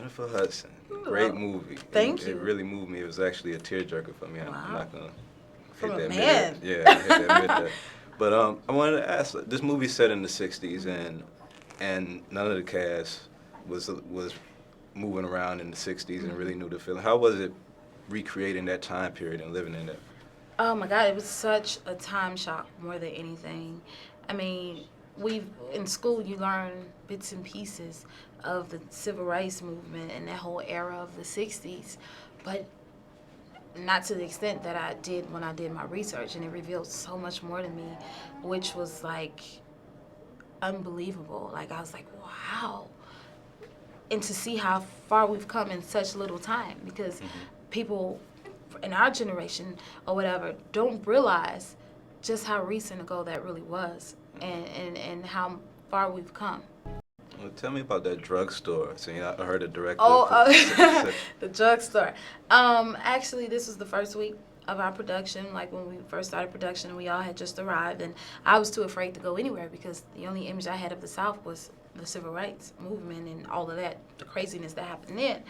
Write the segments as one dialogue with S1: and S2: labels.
S1: Jennifer Hudson. Great movie.
S2: Thank you.
S1: It really moved me. It was actually a tearjerker for me.
S2: Wow.
S1: I'm not gonna
S2: From
S1: hate
S2: a
S1: that
S2: man.
S1: Yeah, I hate to admit that. But I wanted to ask. This movie's set in the '60s, and none of the cast was moving around in the '60s and really knew the feeling. How was it recreating that time period and living in it?
S2: Oh my God, it was such a time shock more than anything. I mean, in school you learn bits and pieces of the civil rights movement and that whole era of the '60s, but not to the extent that I did when I did my research, and it revealed so much more to me, which was like unbelievable. Like I was like, wow. And to see how far we've come in such little time, because people in our generation or whatever don't realize just how recent ago that really was, and how far we've come.
S1: Well, tell me about that drugstore. So I heard the director.
S2: The drugstore. Actually, this was the first week of our production. Like when we first started production, we all had just arrived, and I was too afraid to go anywhere because the only image I had of the South was the civil rights movement and all of that, the craziness that happened then,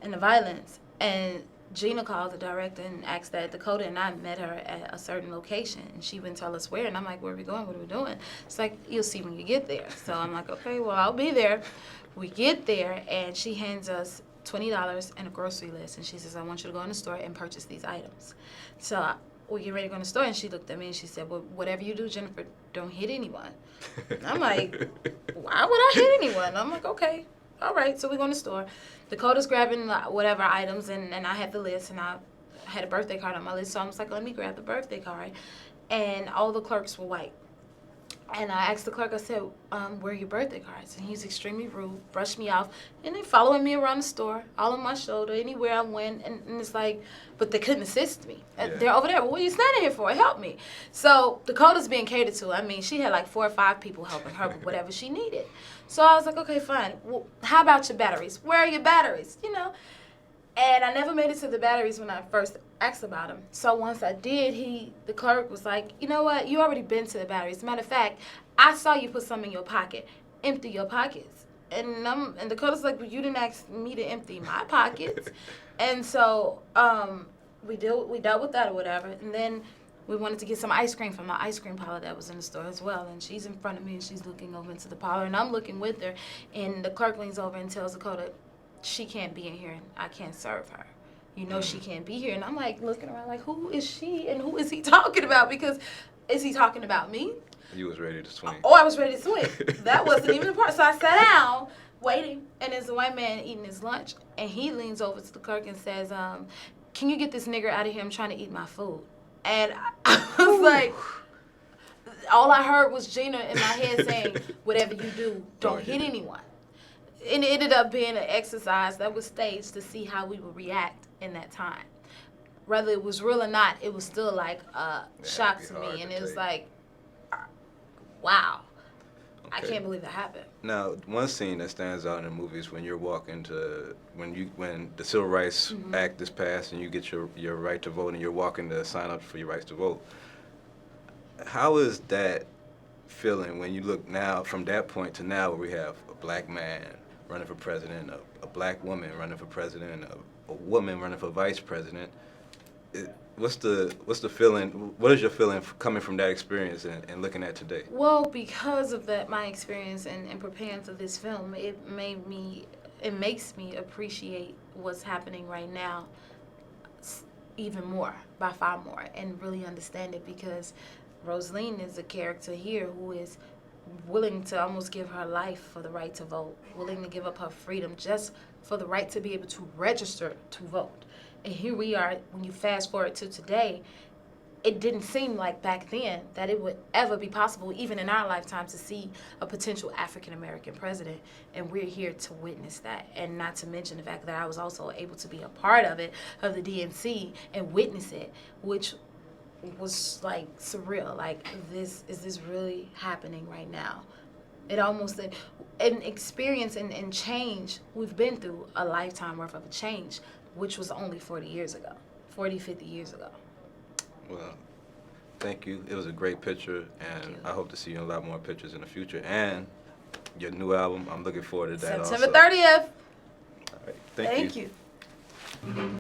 S2: and the violence. And Gina called the director and asked that Dakota and I met her at a certain location, and she wouldn't tell us where. And I'm like, where are we going? What are we doing? It's like, you'll see when you get there. So I'm like, okay, well, I'll be there. We get there, and she hands us $20 and a grocery list, and she says, I want you to go in the store and purchase these items. So we get ready to go in the store, and she looked at me and she said, well, whatever you do, Jennifer, don't hit anyone. I'm like, why would I hit anyone? I'm like, okay, all right. So we go in the store. Dakota's grabbing whatever items, and I had the list, and I had a birthday card on my list. So I was like, let me grab the birthday card. And all the clerks were white. And I asked the clerk, I said, where are your birthday cards? And he's extremely rude, brushed me off. And they following me around the store, all on my shoulder, anywhere I went. And it's like, but they couldn't assist me. Yeah. They're over there. Well, what are you standing here for? Help me. So Dakota's being catered to. I mean, she had like 4 or 5 people helping her with whatever she needed. So I was like, okay, fine. Well, how about your batteries? Where are your batteries? You know? And I never made it to the batteries when I first asked about them. So once I did, the clerk was like, you know what? You already been to the batteries. As a matter of fact, I saw you put some in your pocket. Empty your pockets. And Dakota's like, well, you didn't ask me to empty my pockets. And so we dealt with that or whatever. And then we wanted to get some ice cream from the ice cream parlor that was in the store as well. And she's in front of me, and she's looking over into the parlor, and I'm looking with her. And the clerk leans over and tells Dakota, she can't be in here, and I can't serve her. You know she can't be here. And I'm like looking around like, who is she and who is he talking about? Because is he talking about me?
S1: You was ready to swing.
S2: Oh, I was ready to swing. That wasn't even the part. So I sat down waiting, and there's a white man eating his lunch, and he leans over to the clerk and says, can you get this nigger out of here? I'm trying to eat my food. And I was like, all I heard was Gina in my head saying, whatever you do, don't hit anyone. And it ended up being an exercise that was staged to see how we would react in that time. Whether it was real or not, it was still like a shock to me. And it was like, wow. Okay. I can't believe that happened.
S1: Now, one scene that stands out in the movie is when you're walking when the Civil Rights Act is passed and you get your right to vote and you're walking to sign up for your rights to vote. How is that feeling when you look now from that point to now where we have a black man running for president, a black woman running for president, a woman running for vice president? What's the feeling? What is your feeling coming from that experience and looking at today?
S2: Well, because of my experience and preparing for this film, it makes me appreciate what's happening right now even more, by far more, and really understand it, because Rosaline is a character here who is willing to almost give her life for the right to vote, willing to give up her freedom just for the right to be able to register to vote. And here we are, when you fast forward to today, it didn't seem like back then that it would ever be possible, even in our lifetime, to see a potential African-American president. And we're here to witness that. And not to mention the fact that I was also able to be a part of it, of the DNC, and witness it, which was like surreal. Like, is this really happening right now? It almost, an experience and change, we've been through a lifetime worth of a change, which was only 40 years ago, 40, 50 years ago.
S1: Well, thank you. It was a great picture, and I hope to see you in a lot more pictures in the future. And your new album, I'm looking forward to that
S2: September 30th.
S1: Right. Thank you.
S2: you.